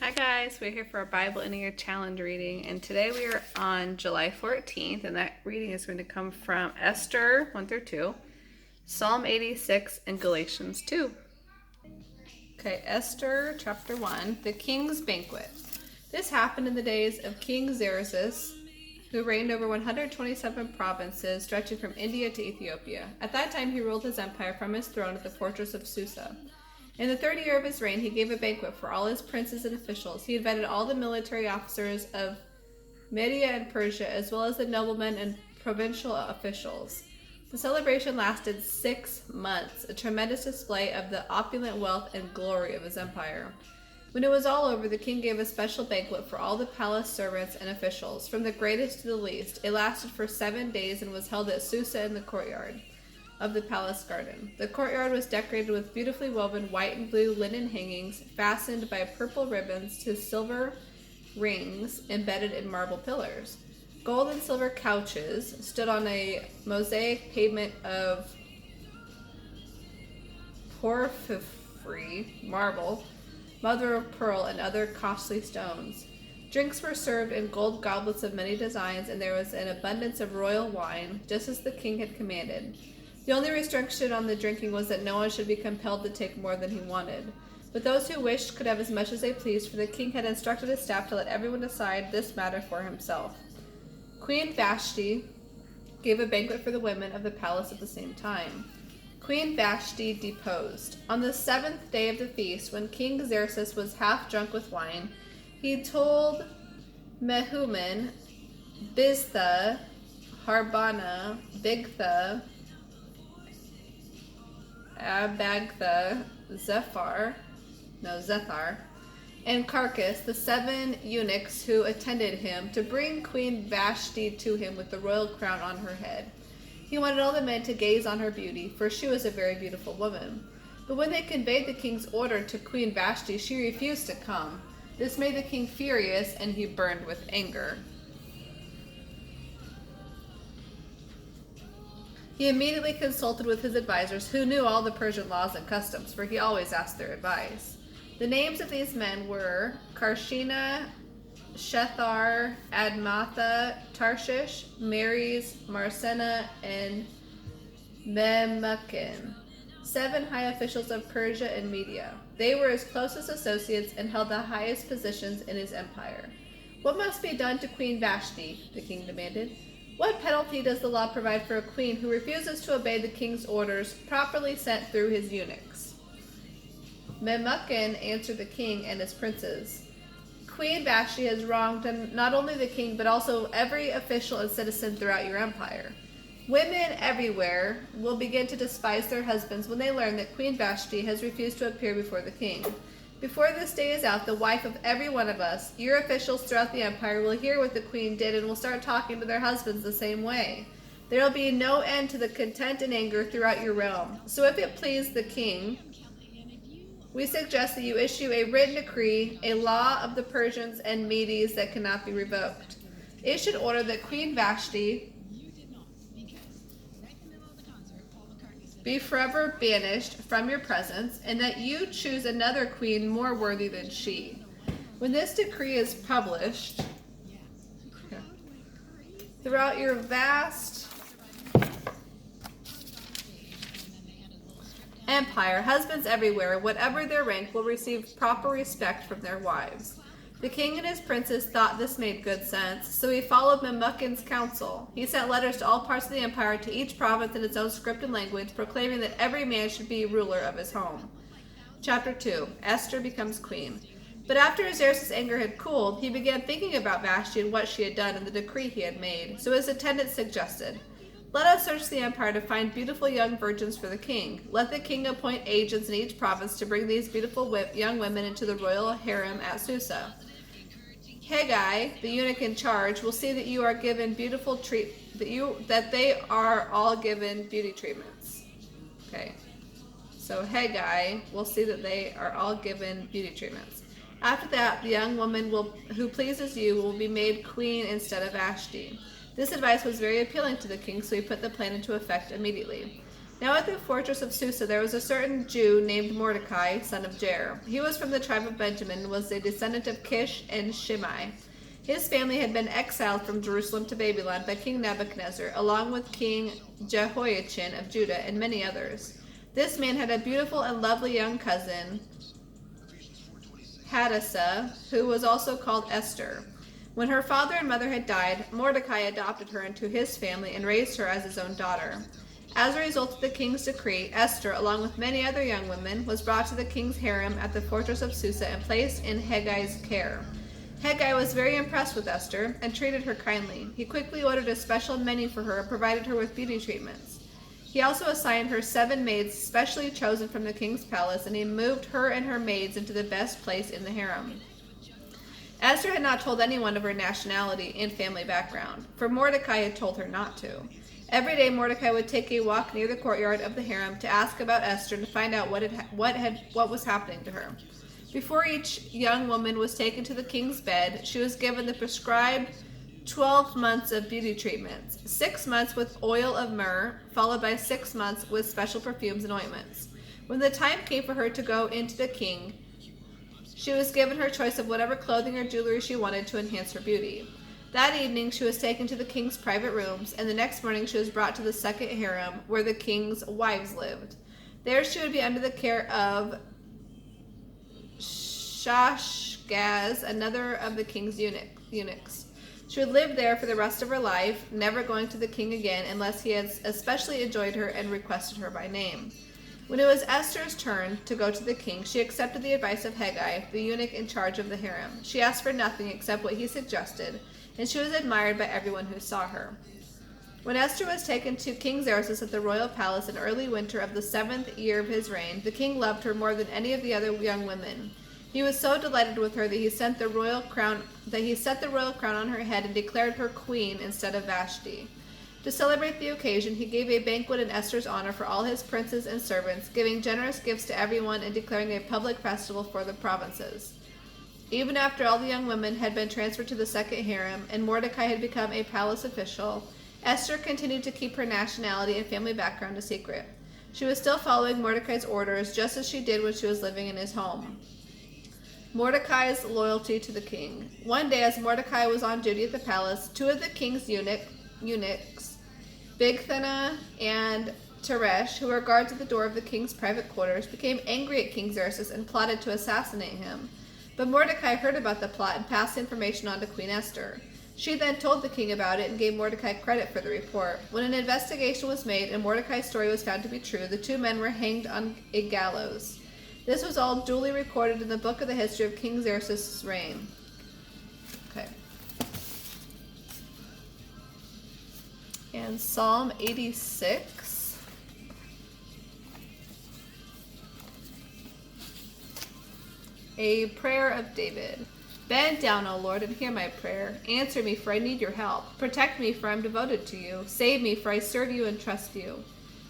Hi guys, we're here for a Bible in a Year challenge reading, and today we are on July 14th, and that reading is going to come from Esther 1 through 2, Psalm 86, and Galatians 2. Okay, Esther chapter 1, the King's Banquet. This happened in the days of King Xerxes, who reigned over 127 provinces stretching from India to Ethiopia. At that time he ruled his empire from his throne at the fortress of Susa. In the 3rd year of his reign, he gave a banquet for all his princes and officials. He invited all the military officers of Media and Persia, as well as the noblemen and provincial officials. The celebration lasted 6 months, a tremendous display of the opulent wealth and glory of his empire. When it was all over, the king gave a special banquet for all the palace servants and officials, from the greatest to the least. It lasted for 7 days and was held at Susa in the courtyard of the palace garden. The courtyard was decorated with beautifully woven white and blue linen hangings fastened by purple ribbons to silver rings embedded in marble pillars. Gold and silver couches stood on a mosaic pavement of porphyry, marble, mother of pearl, and other costly stones. Drinks were served in gold goblets of many designs, and there was an abundance of royal wine, just as the king had commanded. The only restriction on the drinking was that no one should be compelled to take more than he wanted. But those who wished could have as much as they pleased, for the king had instructed his staff to let everyone decide this matter for himself. Queen Vashti gave a banquet for the women of the palace at the same time. Queen Vashti deposed. On the 7th day of the feast, when King Xerxes was half drunk with wine, he told Mehuman, Biztha, Harbana, Bigtha, Abagtha, Zethar, and Carcass, the 7 eunuchs who attended him, to bring Queen Vashti to him with the royal crown on her head. He wanted all the men to gaze on her beauty, for she was a very beautiful woman. But when they conveyed the king's order to Queen Vashti, she refused to come. This made the king furious, and he burned with anger. He immediately consulted with his advisors, who knew all the Persian laws and customs, for he always asked their advice. The names of these men were Karshina, Shethar, Admatha, Tarshish, Meres, Marsena, and Memucan, 7 high officials of Persia and Media. They were his closest associates and held the highest positions in his empire. What must be done to Queen Vashti? The king demanded. What penalty does the law provide for a queen who refuses to obey the king's orders properly sent through his eunuchs? Memucan answered the king and his princes. Queen Vashti has wronged not only the king, but also every official and citizen throughout your empire. Women everywhere will begin to despise their husbands when they learn that Queen Vashti has refused to appear before the king. Before this day is out, the wife of every one of us, your officials throughout the empire, will hear what the queen did and will start talking to their husbands the same way. There will be no end to the contempt and anger throughout your realm. So if it please the king, we suggest that you issue a written decree, a law of the Persians and Medes that cannot be revoked. It should order that Queen Vashti be forever banished from your presence, and that you choose another queen more worthy than she. When this decree is published throughout your vast empire, husbands everywhere, whatever their rank, will receive proper respect from their wives. The king and his princes thought this made good sense, so he followed Memucan's counsel. He sent letters to all parts of the empire, to each province in its own script and language, proclaiming that every man should be ruler of his home. Chapter 2. Esther becomes queen. But after Xerxes' anger had cooled, he began thinking about Vashti and what she had done and the decree he had made. So his attendants suggested, let us search the empire to find beautiful young virgins for the king. Let the king appoint agents in each province to bring these beautiful young women into the royal harem at Susa. Haggai, the eunuch in charge, will see that you are given that they are all given beauty treatments. Okay. So Haggai will see that they are all given beauty treatments. After that, the young woman who pleases you will be made queen instead of Vashti. This advice was very appealing to the king, so he put the plan into effect immediately. Now at the fortress of Susa there was a certain Jew named Mordecai, son of Jair. He was from the tribe of Benjamin and was a descendant of Kish and Shimei. His family had been exiled from Jerusalem to Babylon by King Nebuchadnezzar, along with King Jehoiachin of Judah and many others. This man had a beautiful and lovely young cousin, Hadassah, who was also called Esther. When her father and mother had died, Mordecai adopted her into his family and raised her as his own daughter. As a result of the king's decree, Esther, along with many other young women, was brought to the king's harem at the fortress of Susa and placed in Heggai's care. Heggai was very impressed with Esther and treated her kindly. He quickly ordered a special menu for her and provided her with beauty treatments. He also assigned her 7 maids specially chosen from the king's palace, and he moved her and her maids into the best place in the harem. Esther had not told anyone of her nationality and family background, for Mordecai had told her not to. Every day Mordecai would take a walk near the courtyard of the harem to ask about Esther and to find out what was happening to her. Before each young woman was taken to the king's bed, she was given the prescribed 12 months of beauty treatments, 6 months with oil of myrrh, followed by 6 months with special perfumes and ointments. When the time came for her to go into the king, she was given her choice of whatever clothing or jewelry she wanted to enhance her beauty. That evening she was taken to the king's private rooms, and the next morning she was brought to the second harem, where the king's wives lived. There she would be under the care of Shashgaz, another of the king's eunuchs. She would live there for the rest of her life, never going to the king again unless he had especially enjoyed her and requested her by name. When it was Esther's turn to go to the king, she accepted the advice of Heggai, the eunuch in charge of the harem. She asked for nothing except what he suggested, and she was admired by everyone who saw her. When Esther was taken to King Xerxes at the royal palace in early winter of the 7th year of his reign, the king loved her more than any of the other young women. He was so delighted with her that he set the royal crown on her head and declared her queen instead of Vashti. To celebrate the occasion, he gave a banquet in Esther's honor for all his princes and servants, giving generous gifts to everyone and declaring a public festival for the provinces. Even after all the young women had been transferred to the second harem and Mordecai had become a palace official, Esther continued to keep her nationality and family background a secret. She was still following Mordecai's orders just as she did when she was living in his home. Mordecai's loyalty to the king. One day, as Mordecai was on duty at the palace, 2 of the king's eunuchs, Bigthana and Teresh, who were guards at the door of the king's private quarters, became angry at King Xerxes and plotted to assassinate him. But Mordecai heard about the plot and passed the information on to Queen Esther. She then told the king about it and gave Mordecai credit for the report. When an investigation was made and Mordecai's story was found to be true, the 2 men were hanged on a gallows. This was all duly recorded in the book of the history of King Xerxes' reign. Okay. And Psalm 86. A prayer of David. Bend down, O Lord, and hear my prayer. Answer me, for I need your help. Protect me, for I am devoted to you. Save me, for I serve you and trust you.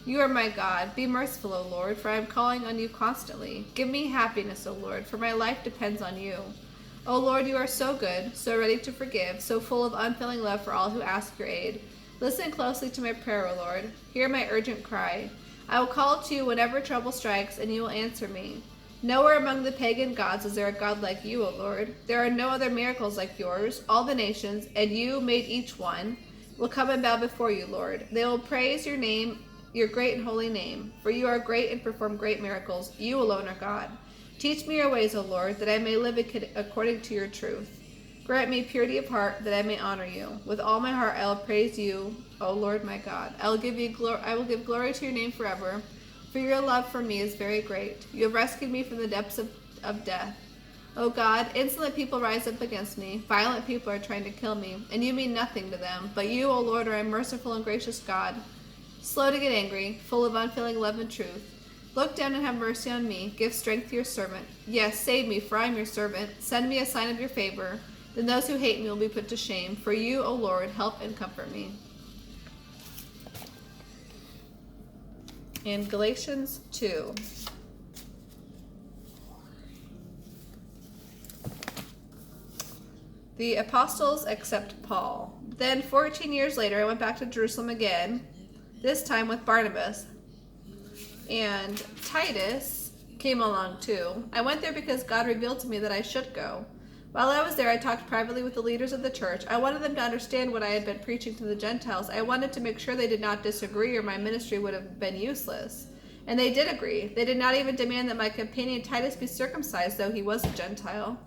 You are my God. Be merciful, O Lord, for I am calling on you constantly. Give me happiness, O Lord, for my life depends on you. O Lord, you are so good, so ready to forgive, so full of unfailing love for all who ask your aid. Listen closely to my prayer, O Lord. Hear my urgent cry. I will call to you whenever trouble strikes, and you will answer me. Nowhere among the pagan gods is there a God like you, O Lord. There are no other miracles like yours. All the nations, and you made each one, will come and bow before you, Lord. They will praise your name, your great and holy name, for you are great and perform great miracles. You alone are God. Teach me your ways, O Lord, that I may live according to your truth. Grant me purity of heart, that I may honor you. With all my heart I will praise you, O Lord my God. I will give glory to your name forever, for your love for me is very great. You have rescued me from the depths of death. O God, insolent people rise up against me. Violent people are trying to kill me, and you mean nothing to them. But you, O Lord, are a merciful and gracious God, slow to get angry, full of unfailing love and truth. Look down and have mercy on me. Give strength to your servant. Yes, save me, for I am your servant. Send me a sign of your favor. Then those who hate me will be put to shame. For you, O Lord, help and comfort me. In Galatians 2. The apostles accept Paul. Then 14 years later, I went back to Jerusalem again, this time with Barnabas. and Titus came along too. I went there because God revealed to me that I should go. While I was there, I talked privately with the leaders of the church. I wanted them to understand what I had been preaching to the Gentiles. I wanted to make sure they did not disagree or my ministry would have been useless. And they did agree. They did not even demand that my companion Titus be circumcised, though he was a Gentile.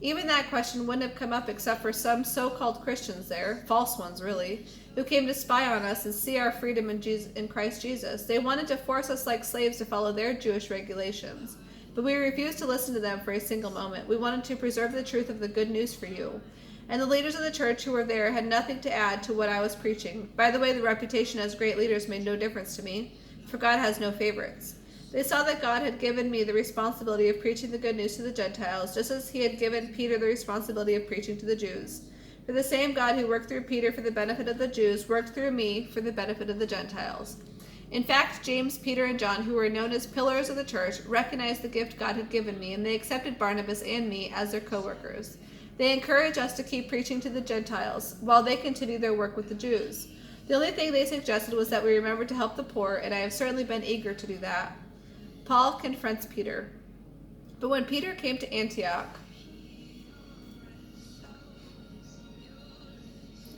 Even that question wouldn't have come up except for some so-called Christians there, false ones really, who came to spy on us and see our freedom in Christ Jesus. They wanted to force us like slaves to follow their Jewish regulations. But we refused to listen to them for a single moment. We wanted to preserve the truth of the good news for you. And the leaders of the church who were there had nothing to add to what I was preaching. By the way, the reputation as great leaders made no difference to me, for God has no favorites. They saw that God had given me the responsibility of preaching the good news to the Gentiles, just as he had given Peter the responsibility of preaching to the Jews. For the same God who worked through Peter for the benefit of the Jews worked through me for the benefit of the Gentiles. In fact, James, Peter, and John, who were known as pillars of the church, recognized the gift God had given me, and they accepted Barnabas and me as their co-workers. They encouraged us to keep preaching to the Gentiles, while they continued their work with the Jews. The only thing they suggested was that we remember to help the poor, and I have certainly been eager to do that. Paul confronts Peter. But when Peter came to Antioch,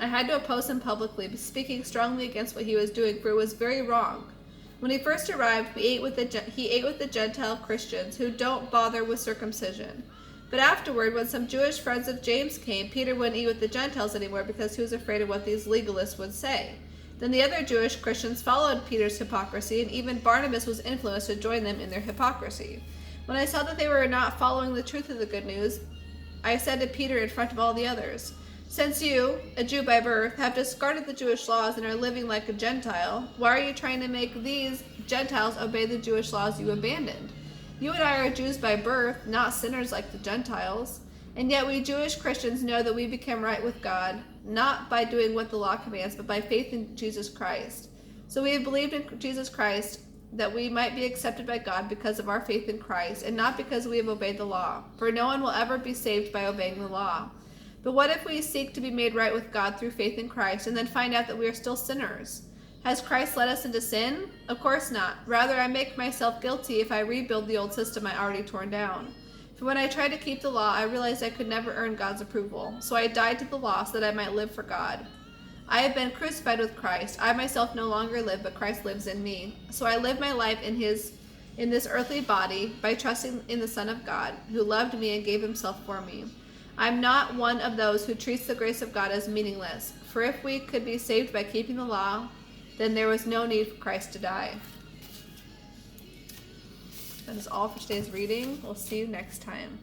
I had to oppose him publicly, speaking strongly against what he was doing, for it was very wrong. When he first arrived, he ate with the Gentile Christians who don't bother with circumcision. But afterward, when some Jewish friends of James came, Peter wouldn't eat with the Gentiles anymore because he was afraid of what these legalists would say. Then the other Jewish Christians followed Peter's hypocrisy, and even Barnabas was influenced to join them in their hypocrisy. When I saw that they were not following the truth of the good news, I said to Peter in front of all the others, "Since you, a Jew by birth, have discarded the Jewish laws and are living like a Gentile, why are you trying to make these Gentiles obey the Jewish laws you abandoned? You and I are Jews by birth, not sinners like the Gentiles. And yet we Jewish Christians know that we become right with God, not by doing what the law commands, but by faith in Jesus Christ. So we have believed in Jesus Christ that we might be accepted by God because of our faith in Christ, and not because we have obeyed the law. For no one will ever be saved by obeying the law. But what if we seek to be made right with God through faith in Christ, and then find out that we are still sinners? Has Christ led us into sin? Of course not. Rather, I make myself guilty if I rebuild the old system I already torn down. For when I tried to keep the law, I realized I could never earn God's approval. So I died to the law so that I might live for God. I have been crucified with Christ. I myself no longer live, but Christ lives in me. So I live my life in this earthly body by trusting in the Son of God, who loved me and gave himself for me. I'm not one of those who treats the grace of God as meaningless. For if we could be saved by keeping the law, then there was no need for Christ to die." That is all for today's reading. We'll see you next time.